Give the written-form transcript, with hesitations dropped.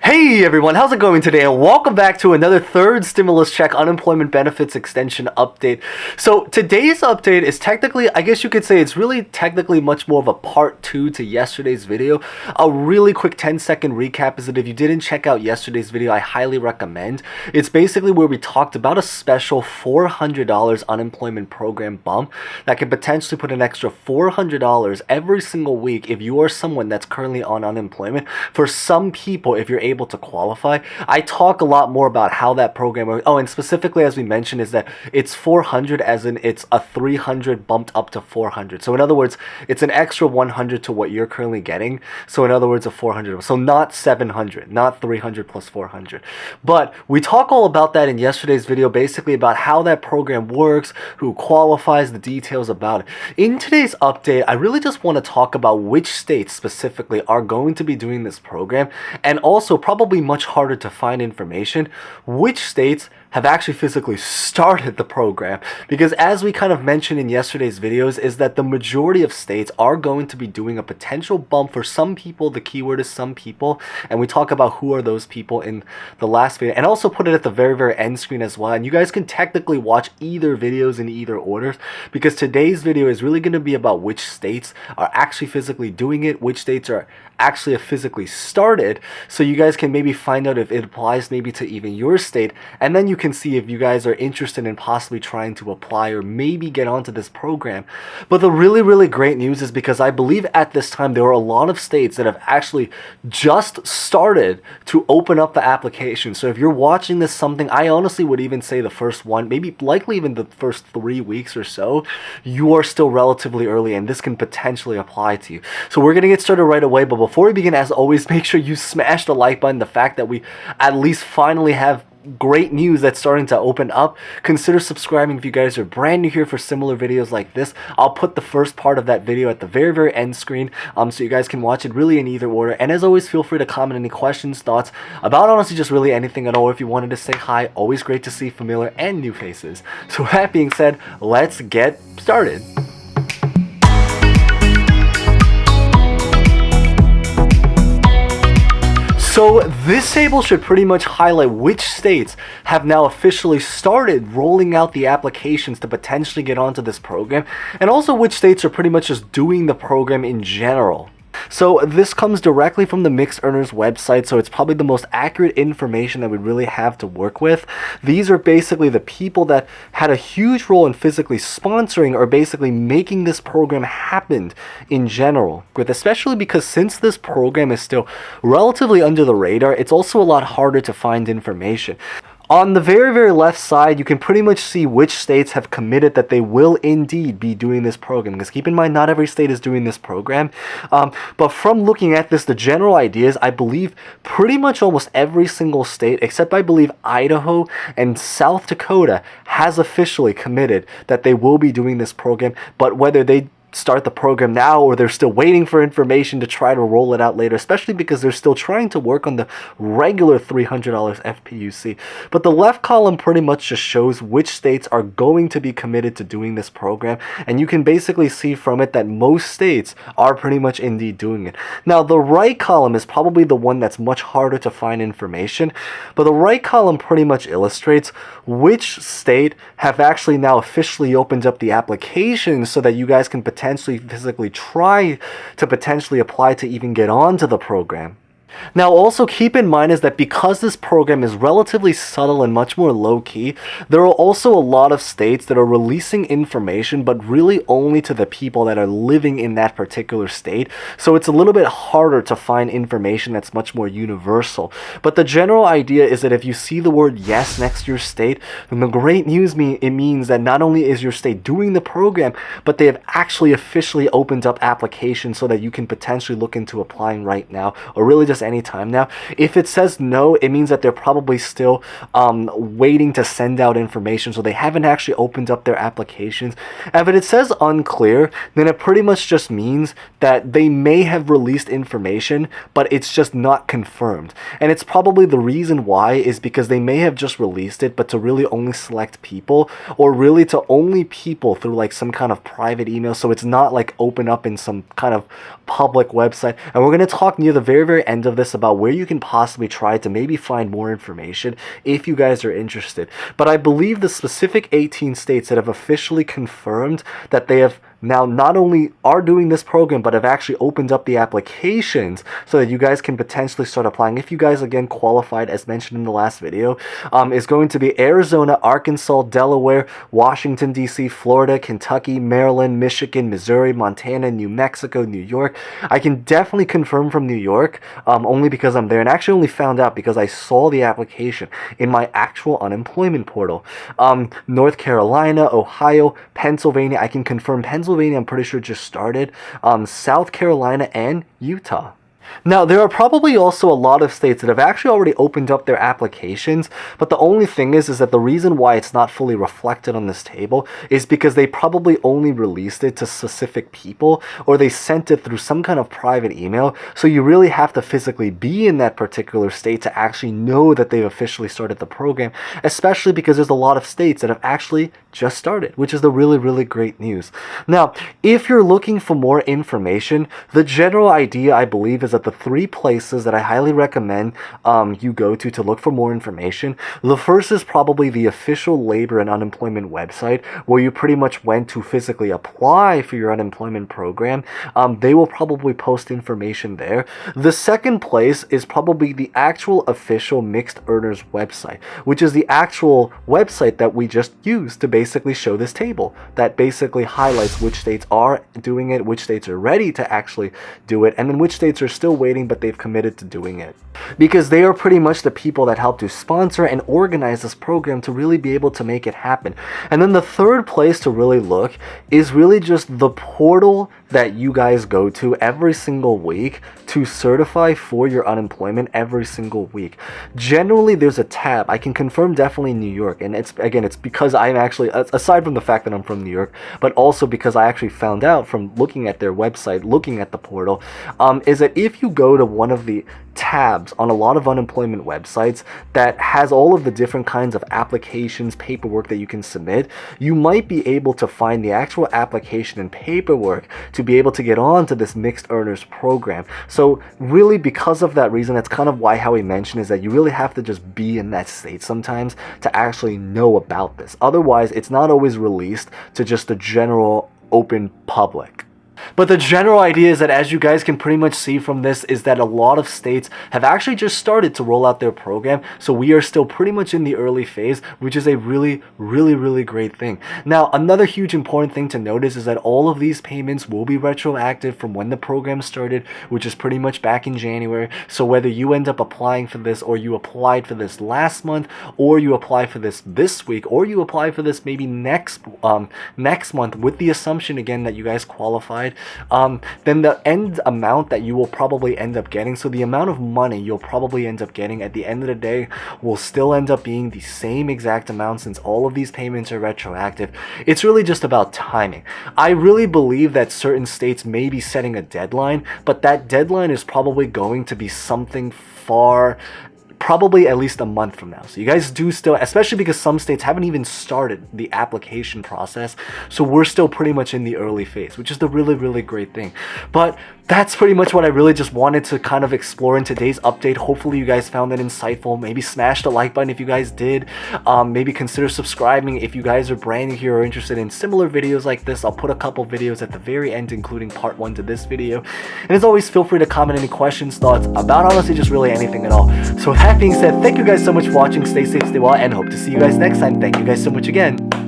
Hey everyone, how's it going today? And welcome back to another third stimulus check unemployment benefits extension update. So today's update is technically, I guess you could say it's really technically much more of a part 2 to yesterday's video. A really quick 10-second recap is that if you didn't check out yesterday's video, I highly recommend. It's basically where we talked about a special $400 unemployment program bump that can potentially put an extra $400 every single week if you are someone that's currently on unemployment. For some people, if you're able to qualify. I talk a lot more about how that program works. Oh, and specifically as we mentioned is that it's 400 as in it's a 300 bumped up to 400. So in other words, it's an extra 100 to what you're currently getting. So in other words, a 400. So not 700, not 300 plus 400. But we talk all about that in yesterday's video, basically about how that program works, who qualifies, the details about it. In today's update, I really just want to talk about which states specifically are going to be doing this program, and also probably much harder to find information, which states have actually physically started the program. Because as we kind of mentioned in yesterday's videos is that the majority of states are going to be doing a potential bump for some people. The keyword is some people, and we talk about who are those people in the last video, and also put it at the very end screen as well. And you guys can technically watch either videos in either orders, because today's video is really going to be about which states are actually physically doing it, which states are actually physically started, so you guys can maybe find out if it applies maybe to even your state, and then you can see if you guys are interested in possibly trying to apply or maybe get onto this program. But the really great news is because I believe at this time there are a lot of states that have actually just started to open up the application. So if you're watching this something, I honestly would even say the first one, maybe likely even the first 3 weeks or so, you are still relatively early and this can potentially apply to you. So we're gonna get started right away, but before we begin, as always, make sure you smash the like button. The fact that we at least finally have great news that's starting to open up. Consider subscribing if you guys are brand new here for similar videos like this. I'll put the first part of that video at the very end screen, so you guys can watch it really in either order. And as always, feel free to comment any questions, thoughts about honestly just really anything at all. If you wanted to say hi, always great to see familiar and new faces. So with that being said, let's get started. So this table should pretty much highlight which states have now officially started rolling out the applications to potentially get onto this program, and also which states are pretty much just doing the program in general. So this comes directly from the Mixed Earners website, so it's probably the most accurate information that we really have to work with. These are basically the people that had a huge role in physically sponsoring or basically making this program happen in general. Especially because since this program is still relatively under the radar, it's also a lot harder to find information. On the very left side, you can pretty much see which states have committed that they will indeed be doing this program. Because keep in mind, not every state is doing this program. But from looking at this, the general idea is, I believe pretty much almost every single state, except I believe Idaho and South Dakota, has officially committed that they will be doing this program. But whether they start the program now or they're still waiting for information to try to roll it out later, especially because they're still trying to work on the regular $300 FPUC. But the left column pretty much just shows which states are going to be committed to doing this program, and you can basically see from it that most states are pretty much indeed doing it. Now the right column is probably the one that's much harder to find information, but the right column pretty much illustrates which state have actually now officially opened up the application so that you guys can potentially physically try to potentially apply to even get onto the program. Now also keep in mind is that because this program is relatively subtle and much more low-key, there are also a lot of states that are releasing information but really only to the people that are living in that particular state, so it's a little bit harder to find information that's much more universal. But the general idea is that if you see the word yes next to your state, then the great news it means that not only is your state doing the program, but they have actually officially opened up applications so that you can potentially look into applying right now, or really just any time now. If it says no, it means that they're probably still waiting to send out information, so they haven't actually opened up their applications. And if it says unclear, then it pretty much just means that they may have released information, but it's just not confirmed. And it's probably the reason why is because they may have just released it, but to really only select people, or really to only people through like some kind of private email, so it's not like open up in some kind of public website. And we're going to talk near the very end of this about where you can possibly try to maybe find more information if you guys are interested. But I believe the specific 18 states that have officially confirmed that they have now not only are doing this program, but have actually opened up the applications so that you guys can potentially start applying. If you guys, again, qualified, as mentioned in the last video, is going to be Arizona, Arkansas, Delaware, Washington, D.C., Florida, Kentucky, Maryland, Michigan, Missouri, Montana, New Mexico, New York. I can definitely confirm from New York, only because I'm there, and actually only found out because I saw the application in my actual unemployment portal. North Carolina, Ohio, Pennsylvania, I can confirm Pennsylvania, I'm pretty sure just started, South Carolina, and Utah. Now, there are probably also a lot of states that have actually already opened up their applications, but the only thing is that the reason why it's not fully reflected on this table is because they probably only released it to specific people, or they sent it through some kind of private email, so you really have to physically be in that particular state to actually know that they've officially started the program, especially because there's a lot of states that have actually just started, which is the really, really great news. Now, if you're looking for more information, the general idea, I believe, is that the 3 places that I highly recommend you go to look for more information. The first is probably the official labor and unemployment website, where you pretty much went to physically apply for your unemployment program. They will probably post information there. The second place is probably the actual official mixed earners website, which is the actual website that we just used to basically show this table that basically highlights which states are doing it, which states are ready to actually do it, and then which states are still waiting but they've committed to doing it, because they are pretty much the people that help to sponsor and organize this program to really be able to make it happen. And then the third place to really look is really just the portal that you guys go to every single week to certify for your unemployment every single week. Generally, there's a tab. I can confirm definitely New York, and it's because I'm actually, aside from the fact that I'm from New York, but also because I actually found out from looking at their website, looking at the portal, is that if you go to one of the tabs on a lot of unemployment websites that has all of the different kinds of applications, paperwork that you can submit, you might be able to find the actual application and paperwork to be able to get on to this mixed earners program. So really, because of that reason, that's kind of why how we mentioned is that you really have to just be in that state sometimes to actually know about this. Otherwise, it's not always released to just the general open public. But the general idea is that, as you guys can pretty much see from this, is that a lot of states have actually just started to roll out their program, so we are still pretty much in the early phase, which is a really, really, really great thing. Now, another huge important thing to notice is that all of these payments will be retroactive from when the program started, which is pretty much back in January. So whether you end up applying for this, or you applied for this last month, or you apply for this week, or you apply for this maybe next month, with the assumption again that you guys qualified, then the end amount that you will probably end up getting, so the amount of money you'll probably end up getting at the end of the day, will still end up being the same exact amount, since all of these payments are retroactive. It's really just about timing. I really believe that certain states may be setting a deadline, but that deadline is probably going to be something probably at least a month from now. So you guys do still, especially because some states haven't even started the application process, so we're still pretty much in the early phase, which is the really, really great thing. But that's pretty much what I really just wanted to kind of explore in today's update. Hopefully you guys found that insightful. Maybe smash the like button if you guys did. Maybe consider subscribing if you guys are brand new here or interested in similar videos like this. I'll put a couple videos at the very end, including part 1 to this video. And as always, feel free to comment any questions, thoughts about honestly just really anything at all. So with that being said, thank you guys so much for watching. Stay safe, stay well, and hope to see you guys next time. Thank you guys so much again.